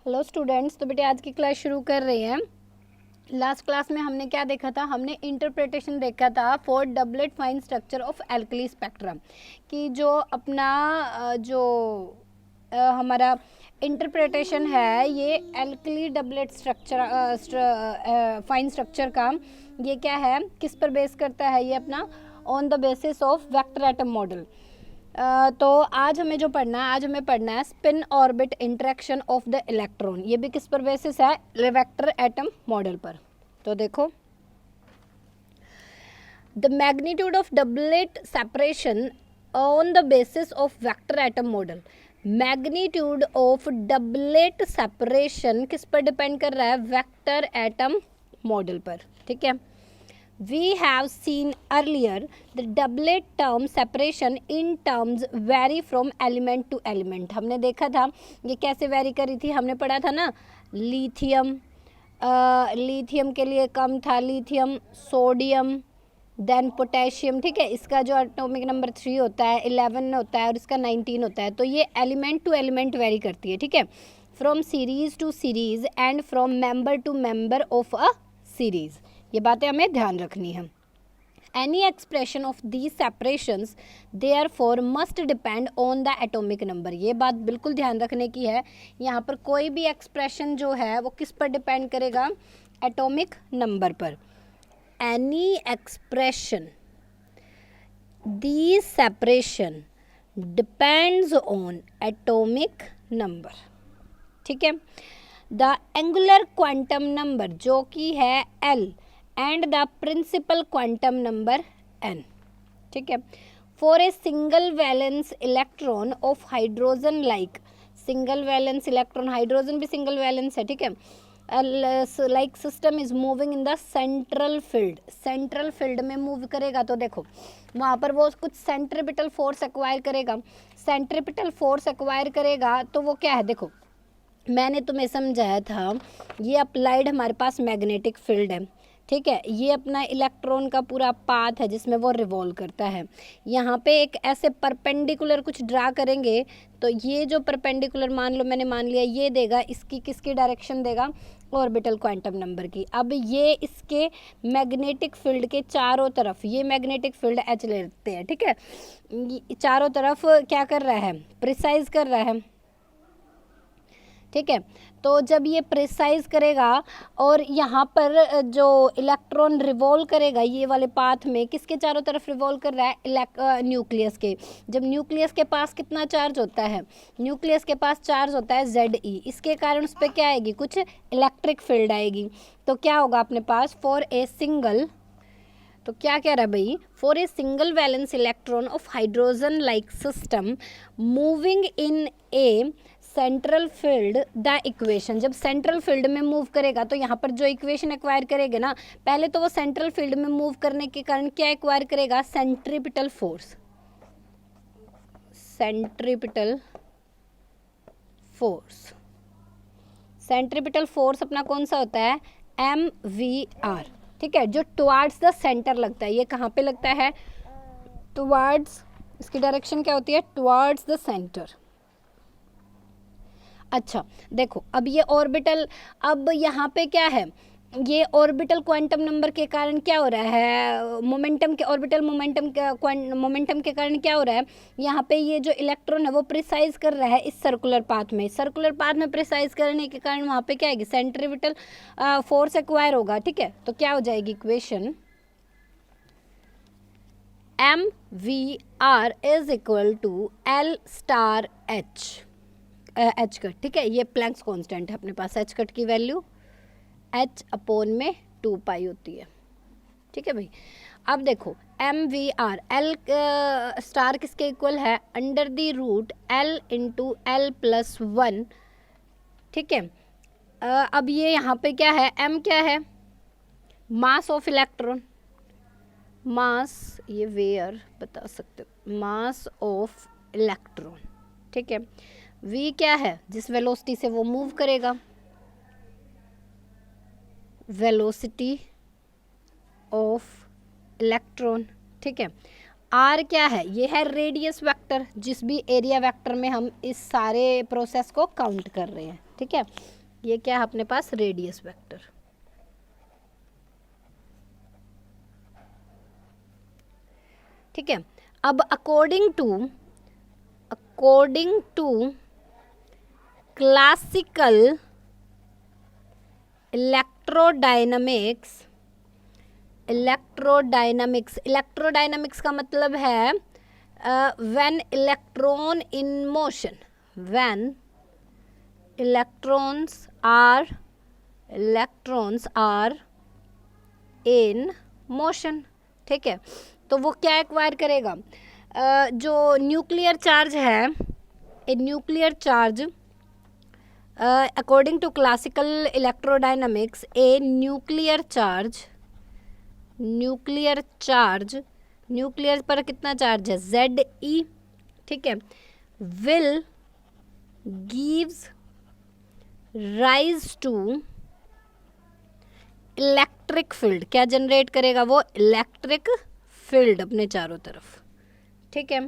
Hello students, तो बेटे आज की क्लास शुरू कर रहे हैं। लास्ट क्लास में हमने क्या देखा था? हमने इंटरप्रिटेशन देखा था for doublet fine structure of alkali spectrum, कि जो अपना हमारा इंटरप्रिटेशन है ये alkali doublet structure fine structure का, ये क्या है, किस पर बेस करता है? ये अपना on the basis of vector atom model. तो आज हमें जो पढ़ना है, आज हमें पढ़ना है spin orbit interaction of the electron. ये भी किस पर बेसिस है? वेक्टर एटम मॉडल पर। तो देखो, the magnitude of doublet separation on the basis of vector atom model. Magnitude of doublet separation किस पर डिपेंड कर रहा है? वेक्टर एटम मॉडल पर। ठीक है, we have seen earlier the doublet term separation in terms vary from element to element। हमने देखा था ये कैसे वैरी कर रही थी, हमने पढ़ा था ना, लिथियम के लिए कम था, लिथियम, सोडियम, देन पोटेशियम। ठीक है, इसका जो एटॉमिक नंबर 3 होता है, 11 होता है और इसका 19 होता है। तो ये एलिमेंट टू एलिमेंट वेरी करती है। ठीक है, from series to series and from member to member of a series. ये बातें हमें ध्यान रखनी है। Any expression of these separations therefore must depend on the atomic number. ये बात बिल्कुल ध्यान रखने की है। यहाँ पर कोई भी एक्सप्रेशन जो है वो किस पर डिपेंड करेगा? एटॉमिक नंबर पर। Any expression, these separation depends on atomic number. ठीक है, द एंगुलर क्वांटम नंबर जो कि है L and the principal quantum number n। ठीक है, for a single valence electron of hydrogen, like single valence electron, hydrogen भी single valence है। ठीक है, like system is moving in the central field. Central field में move करेगा तो देखो वहाँ पर वो कुछ सेंट्रीपिटल फोर्स एक्वायर करेगा। सेंट्रीपिटल फोर्स एक्वायर करेगा तो वो क्या है? देखो, मैंने तुम्हें समझाया था, ये अप्लाइड हमारे पास मैग्नेटिक फील्ड है। ठीक है, ये अपना इलेक्ट्रॉन का पूरा पाथ है जिसमें वो रिवॉल्व करता है। यहाँ पे एक ऐसे परपेंडिकुलर कुछ ड्रा करेंगे तो ये जो परपेंडिकुलर मान लो मैंने मान लिया, ये देगा इसकी किसकी डायरेक्शन देगा? ऑर्बिटल क्वांटम नंबर की। अब ये इसके मैग्नेटिक फील्ड के चारों तरफ, ये मैग्नेटिक फील्ड H लेते हैं। ठीक है, चारों तरफ क्या कर रहा है? प्रिसाइज कर रहा है। ठीक है, तो जब ये प्रिसाइज करेगा और यहाँ पर जो इलेक्ट्रॉन रिवॉल्व करेगा ये वाले पाथ में, किसके चारों तरफ रिवॉल्व कर रहा है? न्यूक्लियस के। जब न्यूक्लियस के पास कितना चार्ज होता है? न्यूक्लियस के पास चार्ज होता है Ze। इसके कारण उस पर क्या आएगी? कुछ इलेक्ट्रिक फील्ड आएगी। तो क्या होगा अपने पास? फॉर ए सिंगल, तो क्या कह रहा है भाई? For a single valence electron of hydrogen like system moving in A central field, the equation. जब सेंट्रल फील्ड में मूव करेगा तो यहाँ पर जो इक्वेशन एक्वायर करेगा ना, पहले तो वो सेंट्रल फील्ड में मूव करने के कारण क्या एक्वायर करेगा? Centripetal force. Centripetal force, centripetal force अपना कौन सा होता है? MVR। ठीक है, जो टुवार्ड्स द सेंटर लगता है। ये कहाँ पे लगता है? टुवार्ड्स, इसकी डायरेक्शन क्या होती है? Towards the centre. अच्छा देखो, अब ये ऑर्बिटल, अब यहाँ पे क्या है? ये ऑर्बिटल क्वांटम नंबर के कारण क्या हो रहा है? मोमेंटम के, ऑर्बिटल मोमेंटम के कारण क्या हो रहा है? यहाँ पे ये जो इलेक्ट्रॉन है वो प्रिसाइज कर रहा है इस सर्कुलर पाथ में। सर्कुलर पाथ में प्रिसाइज करने के कारण वहाँ पे क्या आएगी? सेंट्रीपिटल फोर्स एक्वायर होगा। ठीक है, तो क्या हो जाएगी equation? MVR is equal to L star H cut. ठीक है, ये प्लैंक्स कांस्टेंट है अपने पास। H कट की वैल्यू H अपॉन में 2 पाई होती है। ठीक है भाई, अब देखो MVR, L स्टार किसके इक्वल है? Under the root L into L plus 1। ठीक है, अब ये यहाँ पे क्या है? M क्या है? मास ऑफ इलेक्ट्रॉन, मास, ये वेयर बता सकते हो, मास ऑफ इलेक्ट्रॉन। ठीक है, V क्या है? जिस वेलोसिटी से वो मूव करेगा, वेलोसिटी ऑफ इलेक्ट्रॉन। ठीक है, R क्या है? ये है रेडियस वेक्टर, जिस भी एरिया वेक्टर में हम इस सारे प्रोसेस को काउंट कर रहे हैं। ठीक है, ये क्या है अपने पास, रेडियस वेक्टर। ठीक है, अब अकॉर्डिंग टू क्लासिकल इलेक्ट्रोडायनामिक्स का मतलब है when electron in motion, when electrons are in motion. ठीक है, तो वो क्या एक्वायर करेगा, जो न्यूक्लियर चार्ज है, a nuclear charge according to classical electrodynamics, a nuclear पर कितना चार्ज है, ZE। ठीक है, will gives rise to electric field, क्या जनरेट करेगा वो, इलेक्ट्रिक फील्ड अपने चारों तरफ। ठीक है,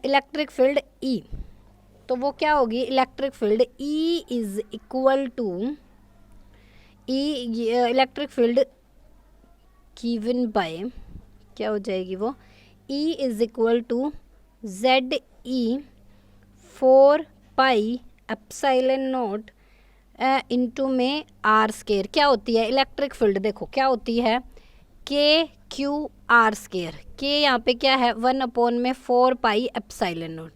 इलेक्ट्रिक फील्ड E, तो वो क्या होगी, electric field E is equal to electric field given by, क्या हो जाएगी वो, E is equal to ZE 4 pi epsilon naught into में R स्क्वायर। क्या होती है इलेक्ट्रिक फील्ड, देखो क्या होती है, KQR स्क्वायर, K यहाँ पे क्या है, 1/4 पाई एप्सिलॉन नॉट।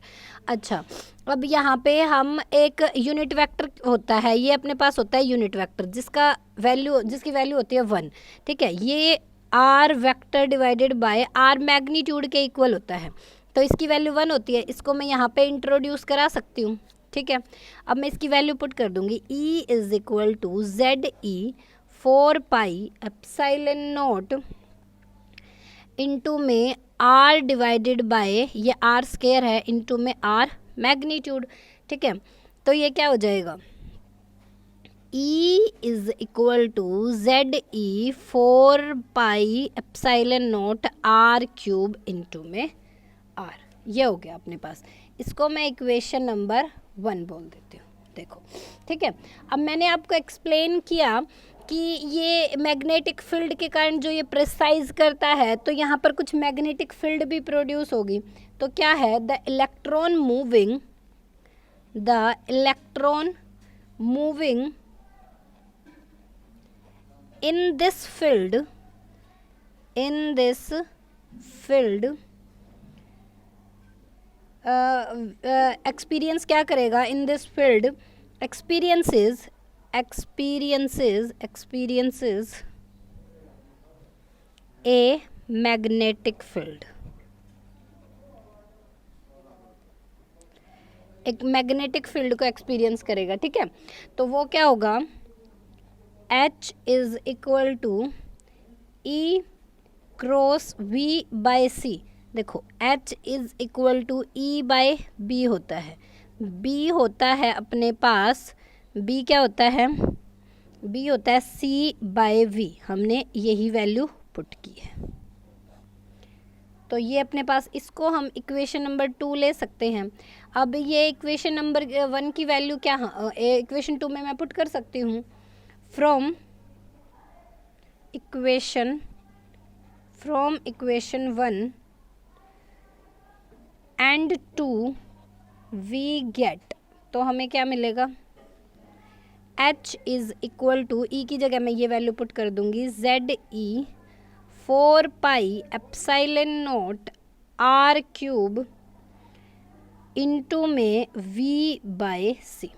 अच्छा, अब यहाँ पे हम एक यूनिट वेक्टर होता है, ये अपने पास होता है यूनिट वेक्टर जिसकी वैल्यू होती है 1। ठीक है, ये R vector divided by R magnitude के इक्वल होता है, तो इसकी वैल्यू 1 होती है। इसको मैं यहाँ पे इंट्रोड्यूस करा सकती हूँ। ठीक है, अब मैं इसकी वैल्यू पुट कर दूंगी, E is equal to ZE 4 pi epsilon naught into में R डिवाइडेड बाय, ये R स्क्वायर है, इंटू में R मैग्नीट्यूड। ठीक है, तो ये क्या हो जाएगा, E is equal to ZE 4 pi epsilon naught R cube into में R, ये हो गया अपने पास। इसको मैं इक्वेशन नंबर 1 बोल देती हूँ। देखो, ठीक है, अब मैंने आपको एक्सप्लेन किया कि ये मैग्नेटिक फील्ड के कारण जो ये प्रिसाइज करता है, तो यहाँ पर कुछ मैग्नेटिक फील्ड भी प्रोड्यूस होगी। तो क्या है, the electron moving in this field experience क्या करेगा, in this field experiences a magnetic field, एक मैग्नेटिक फील्ड को एक्सपीरियंस करेगा। ठीक है, तो वो क्या होगा, H is equal to E cross V by C। देखो H is equal to E by B होता है, B होता है अपने पास, B क्या होता है, B होता है C बाय V, हमने यही वैल्यू पुट की है। तो ये अपने पास, इसको हम इक्वेशन नंबर 2 ले सकते हैं। अब ये इक्वेशन नंबर 1 की वैल्यू क्या, इक्वेशन 2 में मैं पुट कर सकती हूँ, from equation 1 and 2 we get, तो हमें क्या मिलेगा, H is equal to, E की जगह मैं ये वैल्यू पुट कर दूंगी, ZE 4 pi epsilon naught R cube into में V बाय C।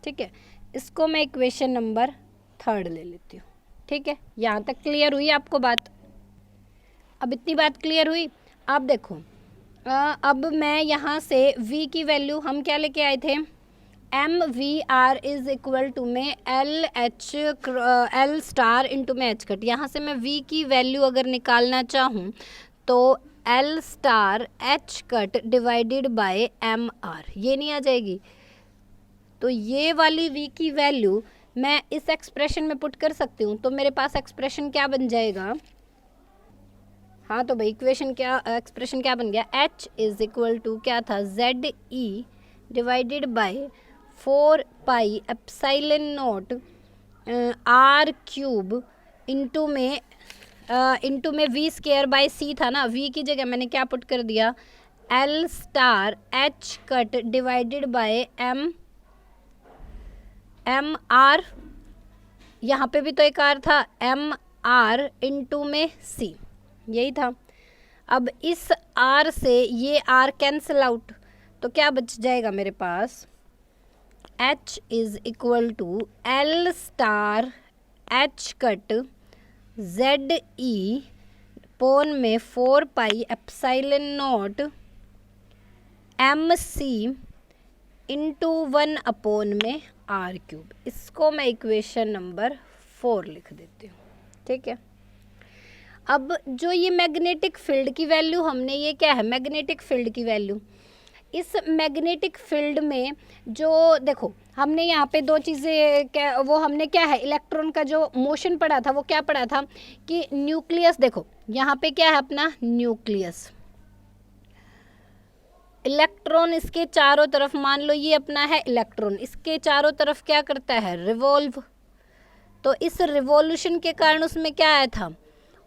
ठीक है, इसको मैं इक्वेशन नंबर 3 ले लेती हूँ। ठीक है, यहाँ तक क्लियर हुई आपको बात? अब इतनी बात क्लियर हुई। आप देखो, अब मैं यहाँ से V की वैल्यू हम क्या लेके आए थे, MVR इज इक्वल टू में L स्टार इंटू में H कट। यहाँ से मैं V की वैल्यू अगर निकालना चाहूँ तो L star H cut divided bye MR, ये नहीं आ जाएगी। तो ये वाली V की वैल्यू मैं इस एक्सप्रेशन में पुट कर सकती हूँ। तो मेरे पास एक्सप्रेशन क्या बन जाएगा, हाँ तो भाई एक्सप्रेशन क्या बन गया, H इज इक्वल टू क्या था, ZE divided by 4 pi epsilon naught R cube into में वी स्क्वायर बाय सी था ना, वी की जगह मैंने क्या पुट कर दिया, L star H cut divided by M R, यहाँ पे भी तो एक आर था, एम आर इंटू में सी, यही था। अब इस आर से ये आर कैंसिल आउट, तो क्या बच जाएगा मेरे पास, H is equal to L star H cut Z E पोन में 4 pi epsilon naught M C into 1 upon में आर क्यूब। इसको मैं इक्वेशन नंबर 4 लिख देती हूँ, ठीक है। अब जो ये मैग्नेटिक फील्ड की वैल्यू हमने, ये क्या है, मैग्नेटिक फील्ड की वैल्यू। इस मैग्नेटिक फील्ड में जो देखो हमने यहाँ पे दो चीज़ें क्या, वो हमने क्या है, इलेक्ट्रॉन का जो मोशन पढ़ा था वो क्या पढ़ा था कि न्यूक्लियस, देखो यहाँ पे क्या है अपना न्यूक्लियस, इलेक्ट्रॉन इसके चारों तरफ, मान लो ये अपना है इलेक्ट्रॉन, इसके चारों तरफ क्या करता है, रिवॉल्व। तो इस रिवॉल्यूशन के कारण उसमें क्या आया था,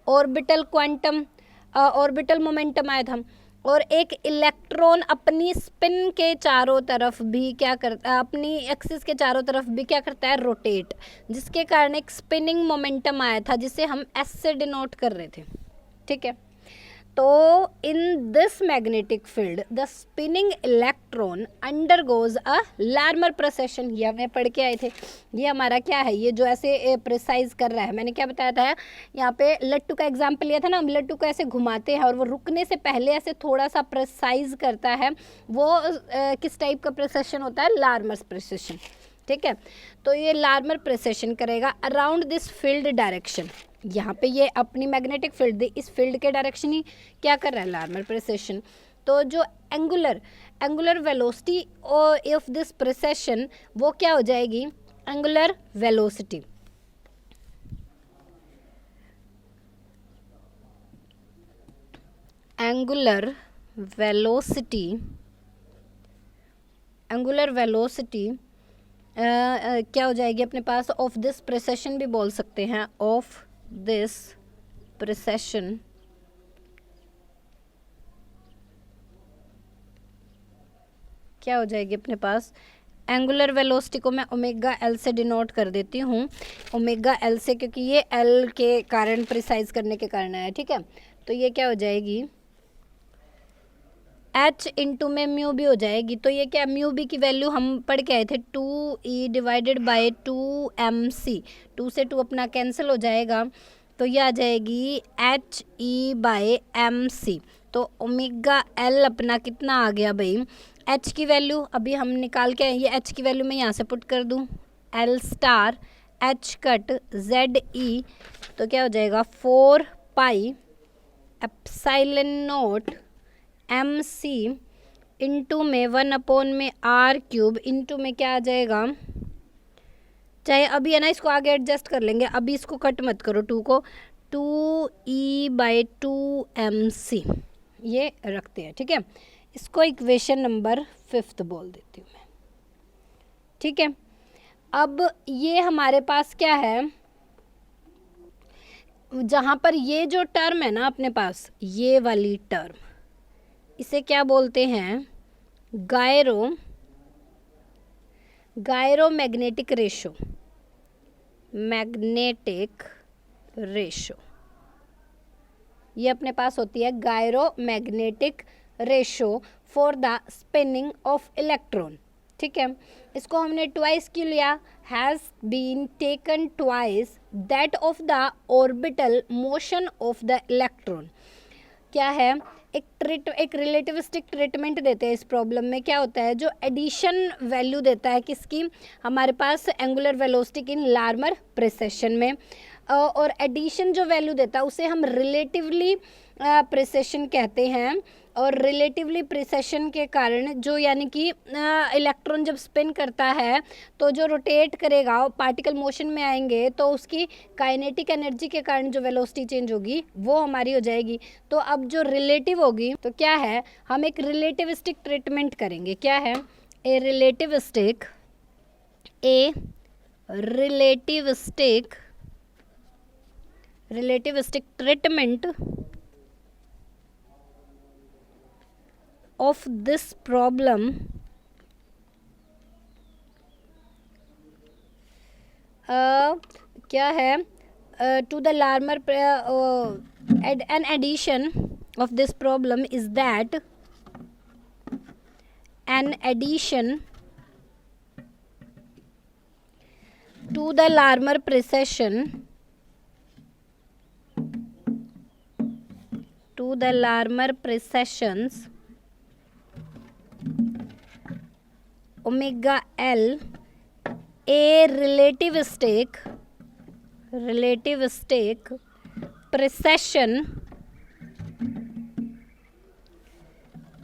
ऑर्बिटल क्वांटम, ऑर्बिटल मोमेंटम आया था। और एक इलेक्ट्रॉन अपनी स्पिन के चारों तरफ भी क्या करता है, अपनी एक्सिस के चारों तरफ भी क्या करता है, रोटेट, जिसके कारण एक स्पिनिंग मोमेंटम आया था जिसे हम एस से डिनोट कर रहे थे, ठीक है। तो in this magnetic field the spinning electron undergoes a Larmor precession, ये हमें पढ़ के आए थे। ये हमारा क्या है, ये जो ऐसे प्रिसाइज कर रहा है, मैंने क्या बताया था यहाँ पे, लट्टू का एग्जाम्पल लिया था ना, हम लट्टू को ऐसे घुमाते हैं और वो रुकने से पहले ऐसे थोड़ा सा प्रिसाइज करता है, वो किस टाइप का प्रोसेशन होता है, लार्मर प्रोसेशन, ठीक है। तो ये लार्मर प्रोसेशन करेगा अराउंड दिस फील्ड डायरेक्शन, यहाँ पे ये अपनी मैग्नेटिक फील्ड इस फील्ड के डायरेक्शन ही क्या कर रहा है, लार्मर प्रोसेशन। तो जो angular velocity of this precession वो क्या हो जाएगी, एंगुलर वेलोसिटी, एंगुलर वेलोसिटी क्या हो जाएगी अपने पास, ऑफ दिस प्रोसेशन भी बोल सकते हैं, ऑफ दिस प्रोसेशन क्या हो जाएगी अपने पास, एंगुलर वेलोसिटी को मैं ओमेगा एल से डिनोट कर देती हूँ, ओमेगा एल से, क्योंकि ये एल के कारण प्रिसाइज करने के कारण है, ठीक है। तो ये क्या हो जाएगी, H इंटू में म्यू भी हो जाएगी। तो ये क्या, म्यू बी की वैल्यू हम पढ़ के आए थे 2E डिवाइडेड बाय 2MC, 2 से 2 अपना कैंसिल हो जाएगा, तो ये आ जाएगी HE बाय MC। तो ओमेगा एल अपना कितना आ गया भाई, H की वैल्यू अभी हम निकाल के, ये H की वैल्यू मैं यहाँ से पुट कर दूँ, L star H cut ZE, तो क्या हो जाएगा 4 pi epsilon naught M C into में 1 अपॉन में आर क्यूब इंटू में क्या आ जाएगा, चाहे अभी है ना इसको आगे एडजस्ट कर लेंगे, अभी इसको कट मत करो 2 को, 2E बाई 2MC ये रखते हैं, ठीक है। इसको इक्वेशन नंबर 5 बोल देती हूँ मैं, ठीक है। अब ये हमारे पास क्या है, जहाँ पर ये जो टर्म है ना अपने पास, ये वाली टर्म, इसे क्या बोलते हैं, gyromagnetic ratio, magnetic ratio, ये अपने पास होती है gyromagnetic ratio for the spinning of electron, ठीक है। इसको हमने ट्वाइस क्यों लिया, has been taken twice that of the orbital motion of the electron. क्या है, एक रिलेटिविस्टिक ट्रीटमेंट देते हैं इस प्रॉब्लम में। क्या होता है, जो एडिशन वैल्यू देता है किसकी, हमारे पास angular velocity in Larmor precession में, और एडिशन जो वैल्यू देता है उसे हम रिलेटिवली प्रिसेशन कहते हैं। और रिलेटिवली प्रिसेशन के कारण जो, यानी कि इलेक्ट्रॉन जब स्पिन करता है तो जो रोटेट करेगा, पार्टिकल मोशन में आएंगे, तो उसकी काइनेटिक एनर्जी के कारण जो वेलोसिटी चेंज होगी वो हमारी हो जाएगी। तो अब जो रिलेटिव होगी तो क्या है, हम एक रिलेटिविस्टिक ट्रीटमेंट करेंगे। क्या है, ए relativistic a relativistic treatment of this problem क्या है to the Larmor an addition of this problem is that an addition to the Larmor precessions omega L a relativistic precession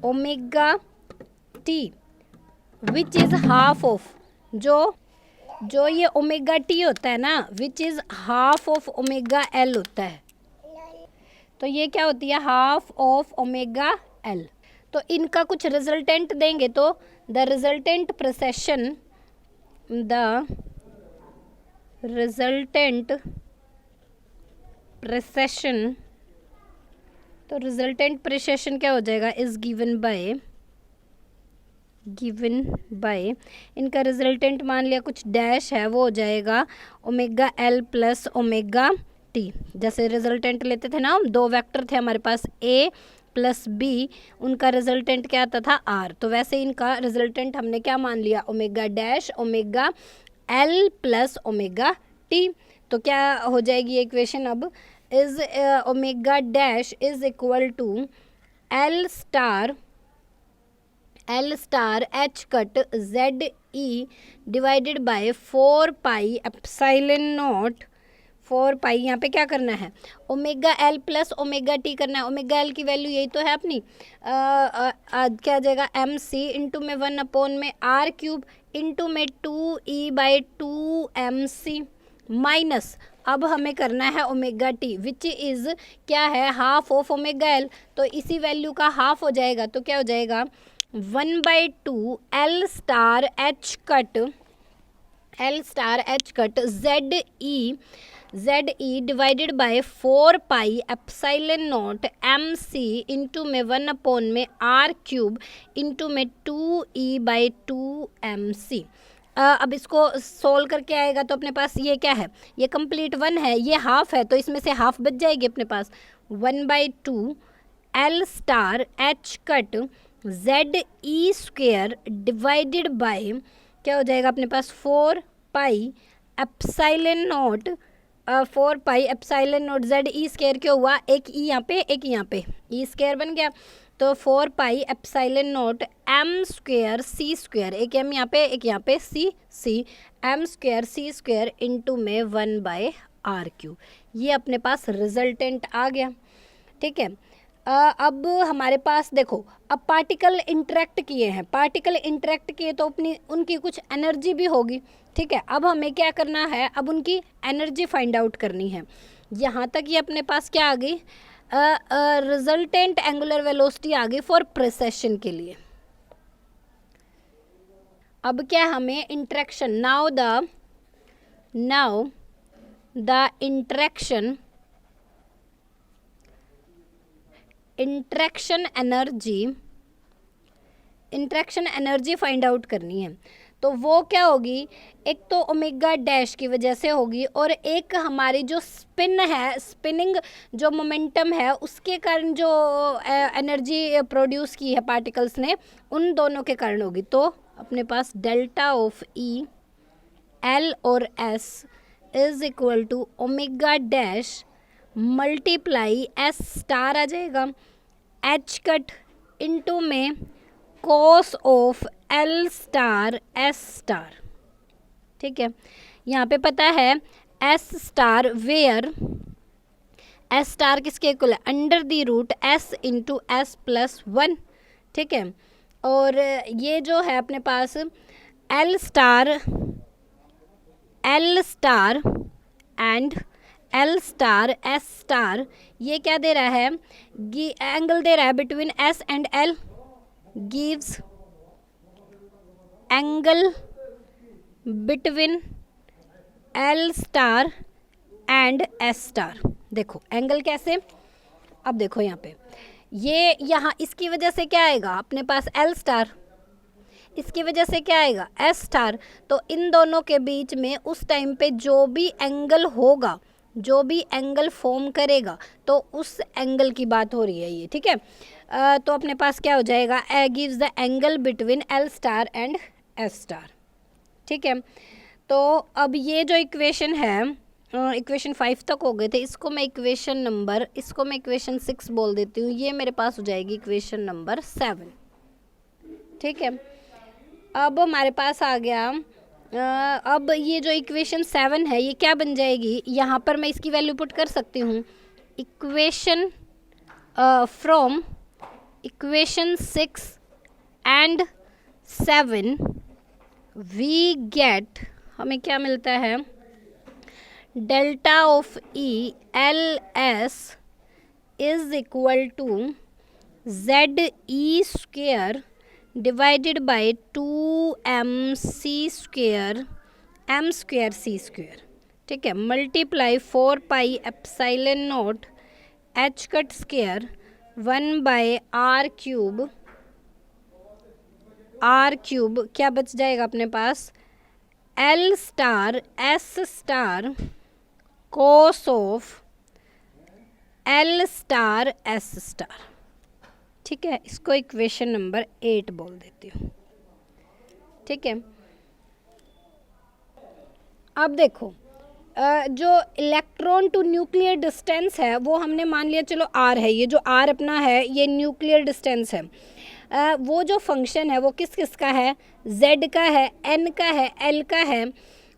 omega t which is half of जो ये omega T होता है ना which is half of omega L होता है, तो ये क्या होती है हाफ ऑफ ओमेगा एल। तो इनका कुछ रिजल्टेंट देंगे तो द रिजल्टेंट प्रेसेशन क्या हो जाएगा इज गिवन बाय इनका रिजल्टेंट मान लिया कुछ डैश है, वो हो जाएगा omega L plus omega T. जैसे रिजल्टेंट लेते थे ना हम, दो वेक्टर थे हमारे पास ए प्लस बी, उनका रिजल्टेंट क्या आता था आर, तो वैसे इनका रिजल्टेंट हमने क्या मान लिया omega dash omega L plus omega T. तो क्या हो जाएगी ये इक्वेशन अब is omega dash is equal to L star H cut Z E divided by 4 pi epsilon naught 4 pi, यहाँ पे क्या करना है omega L plus omega T करना है। ओमेगा एल की वैल्यू यही तो है अपनी, क्या आ जाएगा एम सी इंटू में 1 अपॉन में आर क्यूब इंटू में 2e/2mc माइनस अब हमें करना है ओमेगा टी विच इज़ क्या है हाफ ऑफ ओमेगा एल, तो इसी वैल्यू का हाफ हो जाएगा, तो क्या हो जाएगा 1/2 L star H cut Z E divided by 4 pi epsilon naught M C into में 1 अपॉन में आर क्यूब इंटू में 2e/2mc। अब इसको सोल्व करके आएगा तो अपने पास ये क्या है, ये कंप्लीट 1 है, ये हाफ है, तो इसमें से हाफ बच जाएगी अपने पास 1/2 L star H cut Z E square divided bye क्या हो जाएगा अपने पास 4 pi epsilon not Z E square क्यों हुआ, एक ई यहाँ पे एक यहाँ पे ई स्क्वेयर बन गया, तो 4 pi epsilon naught M square C square, एक एम यहाँ पे एक यहाँ पे C M square C square into में 1/r क्यूब। ये अपने पास रिजल्टेंट आ गया, ठीक है। अब हमारे पास देखो अब पार्टिकल इंटरेक्ट किए तो अपनी उनकी कुछ एनर्जी भी होगी, ठीक है। अब हमें क्या करना है, अब उनकी एनर्जी फाइंड आउट करनी है। यहाँ तक ये अपने पास क्या आ गई रिजल्टेंट एंगुलर वेलोसिटी आ गई फॉर प्रेसेशन के लिए। अब क्या हमें interaction now the interaction energy find out करनी है, तो वो क्या होगी, एक तो ओमेगा डैश की वजह से होगी और एक हमारी जो स्पिनिंग जो मोमेंटम है उसके कारण जो एनर्जी प्रोड्यूस की है पार्टिकल्स ने, उन दोनों के कारण होगी। तो अपने पास डेल्टा ऑफ ई एल और S is equal to omega dash multiply S star आ जाएगा एच कट इंटू में cos of L star S star, ठीक है। यहाँ पे पता है S star where S star किसके इक्वल है under the root S into S plus 1, ठीक है। और ये जो है अपने पास L star and L star S star, ये क्या दे रहा है एंगल दे रहा है between S and L, gives angle between L star and S star. देखो एंगल कैसे, अब देखो यहाँ पे ये यहाँ इसकी वजह से क्या आएगा अपने पास एल स्टार, इसकी वजह से क्या आएगा एस स्टार। तो इन दोनों के बीच में उस टाइम पे जो भी एंगल होगा, जो भी एंगल फॉर्म करेगा, तो उस एंगल की बात हो रही है ये, ठीक है। तो अपने पास क्या हो जाएगा, gives the angle between L star and S star, ठीक है। तो अब ये जो इक्वेशन है, इक्वेशन 5 तक हो गए थे, इसको मैं इक्वेशन 6 बोल देती हूँ। ये मेरे पास हो जाएगी इक्वेशन नंबर 7, ठीक है। अब हमारे पास आ गया, अब ये जो इक्वेशन 7 है ये क्या बन जाएगी, यहाँ पर मैं इसकी वैल्यू पुट कर सकती हूँ। Equation from equation 6 and 7 we get, हमें क्या मिलता है, delta of E L S is equal to Z E square divided by 2m c square m square c square, ठीक है, multiply 4 pi epsilon naught h cut square 1 by r cube, क्या बच जाएगा अपने पास, l star s star cos of l star s star, ठीक है। इसको इक्वेशन नंबर 8 बोल देती हूँ, ठीक है। अब देखो जो इलेक्ट्रॉन टू न्यूक्लियर डिस्टेंस है वो हमने मान लिया, चलो r है, ये जो r अपना है ये न्यूक्लियर डिस्टेंस है। वो जो फंक्शन है वो किस किस का है, z का है, n का है, l का है,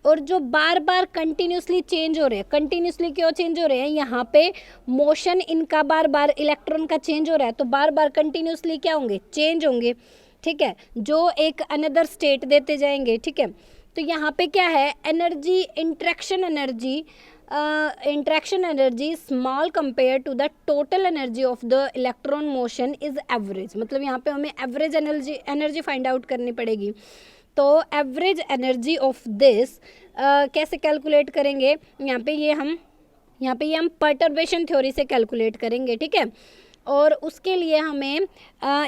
और जो बार बार कंटिन्यूसली चेंज हो रहे हैं। कंटिन्यूसली क्यों चेंज हो रहे हैं, यहाँ पे मोशन इनका बार बार इलेक्ट्रॉन का चेंज हो रहा है, तो बार बार कंटिन्यूसली क्या होंगे, चेंज होंगे, ठीक है, जो एक अनदर स्टेट देते जाएंगे, ठीक है। तो यहाँ पे क्या है, energy interaction energy small compare to the total energy of the electron motion is average, मतलब यहाँ पे हमें एवरेज एनर्जी फाइंड आउट करनी पड़ेगी। तो एवरेज एनर्जी ऑफ दिस कैसे कैलकुलेट करेंगे, यहाँ पे ये हम परटर्बेशन थ्योरी से कैलकुलेट करेंगे, ठीक है। और उसके लिए हमें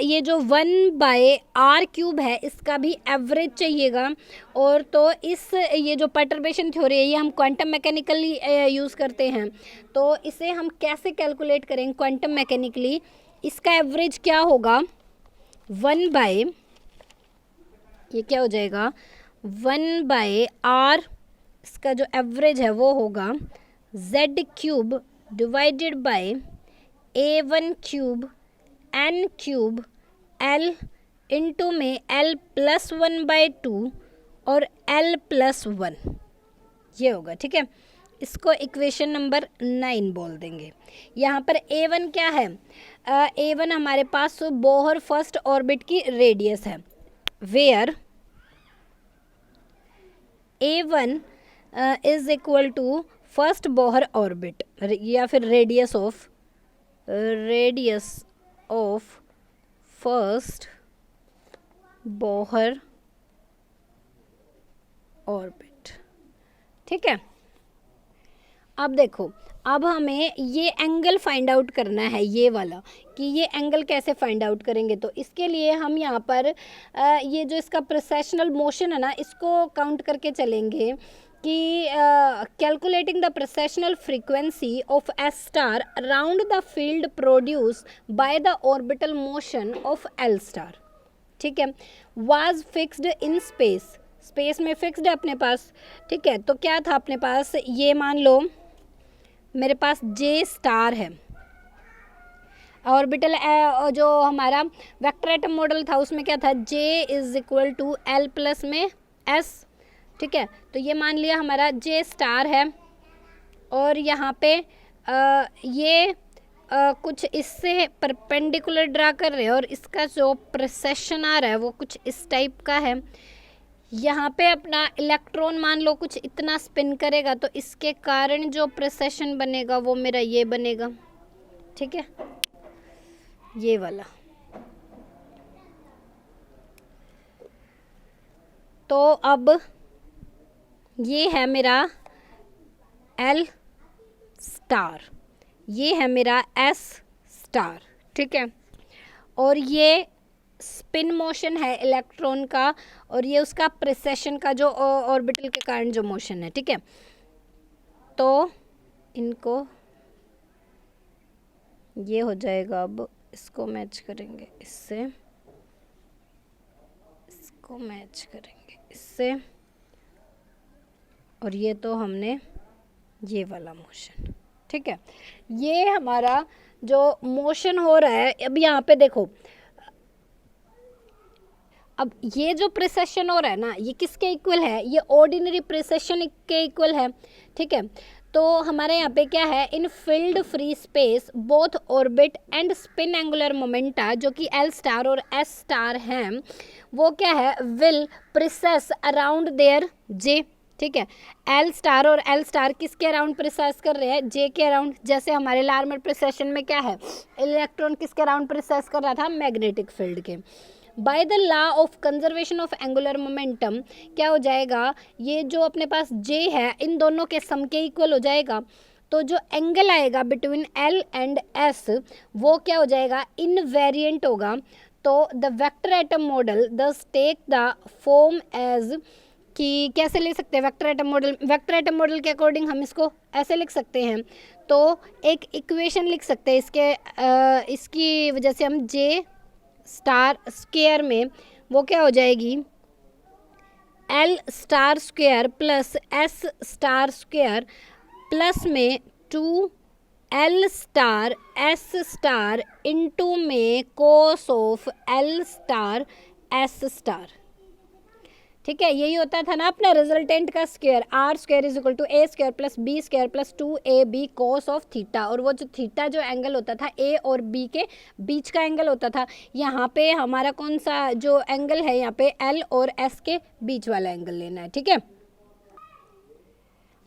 ये जो 1/r³ है इसका भी एवरेज चाहिएगा। और तो ये जो परटर्बेशन थ्योरी है ये हम क्वांटम मैकेनिकली यूज़ करते हैं, तो इसे हम कैसे कैलकुलेट करेंगे क्वांटम मैकेनिकली, इसका एवरेज क्या होगा, 1/, ये क्या हो जाएगा 1/r, इसका जो एवरेज है वो होगा z³ divided by a1³ n³ l into में l+1/2 और l+1, ये होगा, ठीक है। इसको इक्वेशन नंबर 9 बोल देंगे। यहाँ पर a1 क्या है, a1 हमारे पास बोहर फर्स्ट ऑर्बिट की रेडियस है, where a1 is equal to first Bohr orbit, या फिर radius of first Bohr orbit, ठीक है। अब देखो, अब हमें ये एंगल फाइंड आउट करना है, ये वाला, कि ये एंगल कैसे फाइंड आउट करेंगे। तो इसके लिए हम यहाँ पर ये जो इसका प्रोसेशनल मोशन है ना, इसको काउंट करके चलेंगे कि calculating the precessional frequency of S star around the field produce by the orbital motion of L star, ठीक है, वाज फिक्स्ड इन स्पेस में फिक्स्ड है अपने पास, ठीक है। तो क्या था अपने पास, ये मान लो मेरे पास जे स्टार है, ऑर्बिटल जो हमारा वेक्टर एटम मॉडल था उसमें क्या था, J is equal to L plus में एस, ठीक है। तो ये मान लिया हमारा जे स्टार है, और यहाँ पे ये कुछ इससे परपेंडिकुलर ड्रा कर रहे हैं, और इसका जो प्रोसेशन आ रहा है वो कुछ इस टाइप का है। यहाँ पे अपना इलेक्ट्रॉन मान लो कुछ इतना स्पिन करेगा, तो इसके कारण जो प्रोसेशन बनेगा वो मेरा ये बनेगा, ठीक है, ये वाला। तो अब ये है मेरा L स्टार, ये है मेरा S स्टार, ठीक है। और ये स्पिन मोशन है इलेक्ट्रॉन का, और ये उसका प्रिसेशन का जो ऑर्बिटल के कारण जो मोशन है, ठीक है। तो इनको ये हो जाएगा, अब इसको मैच करेंगे इससे, इसको मैच करेंगे इससे, और ये तो हमने ये वाला मोशन, ठीक है। ये हमारा जो मोशन हो रहा है, अब यहाँ पे देखो, अब ये जो प्रिसेशन हो रहा है ना, ये किसके इक्वल है, ये ऑर्डिनरी प्रिसेशन के इक्वल है, ठीक है। तो हमारे यहाँ पे क्या है, in field free space both orbit and spin angular momenta जो कि L स्टार और S स्टार हैं, वो क्या है, will precess around their J, ठीक है। L स्टार और L स्टार किसके अराउंड प्रिसेस कर रहे हैं, J के अराउंड। जैसे हमारे लार्मर प्रिसेशन में क्या है, इलेक्ट्रॉन किसके अराउंड प्रिसेस कर रहा था, मैग्नेटिक फील्ड के। By the law of conservation of angular momentum क्या हो जाएगा, ये जो अपने पास J है इन दोनों के सम के इक्वल हो जाएगा। तो जो एंगल आएगा बिटवीन L एंड S वो क्या हो जाएगा, इनवेरिएंट होगा। तो द वेक्टर एटम मॉडल दस टेक द फॉर्म एज, कि कैसे ले सकते हैं vector atom model, vector atom model के अकॉर्डिंग हम इसको ऐसे लिख सकते हैं। तो एक इक्वेशन लिख सकते हैं इसके, इसकी वजह से हम J स्टार स्क्वायर में वो क्या हो जाएगी, L star square plus S star square plus में 2L star S star into में cos of L star S star, ठीक है। यही होता था ना अपना रिजल्टेंट का square, R square is equal to A square plus B square plus 2AB cos of theta. और वो जो थीटा जो एंगल होता था A और B के बीच का एंगल होता था। यहाँ पे हमारा कौन सा जो एंगल है, यहाँ पे L और S के बीच वाला एंगल लेना है, ठीक है।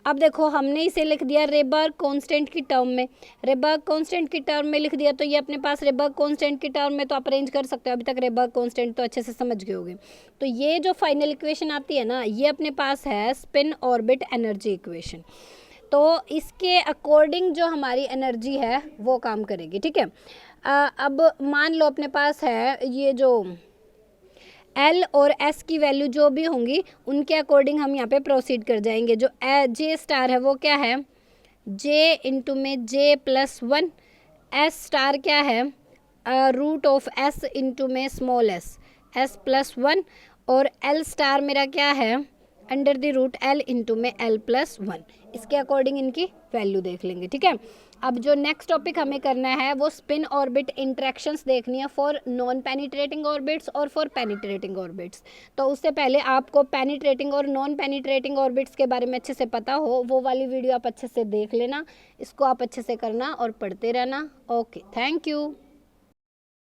अब देखो हमने इसे लिख दिया रेबर्ग कांस्टेंट की टर्म में, रेबर्ग कांस्टेंट की टर्म में लिख दिया। तो ये अपने पास रेबर्ग कांस्टेंट की टर्म में तो आप अरेंज कर सकते हो, अभी तक रेबर्ग कांस्टेंट तो अच्छे से समझ गए होंगे। तो ये जो फाइनल इक्वेशन आती है ना, ये अपने पास है स्पिन ऑर्बिट एनर्जी इक्वेशन। तो इसके अकॉर्डिंग जो हमारी एनर्जी है वो काम करेगी, ठीक है। अब मान लो अपने पास है ये जो L और S की वैल्यू जो भी होंगी उनके अकॉर्डिंग हम यहाँ पे प्रोसीड कर जाएंगे। जो J स्टार है वो क्या है, J इंटू में J प्लस 1, S स्टार क्या है, रूट ऑफ S इंटू में स्मॉल S प्लस 1, और L स्टार मेरा क्या है, under the root L into में L प्लस 1। इसके अकॉर्डिंग इनकी वैल्यू देख लेंगे, ठीक है। अब जो नेक्स्ट टॉपिक हमें करना है वो स्पिन ऑर्बिट इंटरेक्शंस देखनी है फॉर नॉन पेनिट्रेटिंग ऑर्बिट्स और फॉर पेनिट्रेटिंग ऑर्बिट्स। तो उससे पहले आपको पेनिट्रेटिंग और नॉन पेनिट्रेटिंग ऑर्बिट्स के बारे में अच्छे से पता हो, वो वाली वीडियो आप अच्छे से देख लेना, इसको आप अच्छे से करना और पढ़ते रहना। Okay, thank you.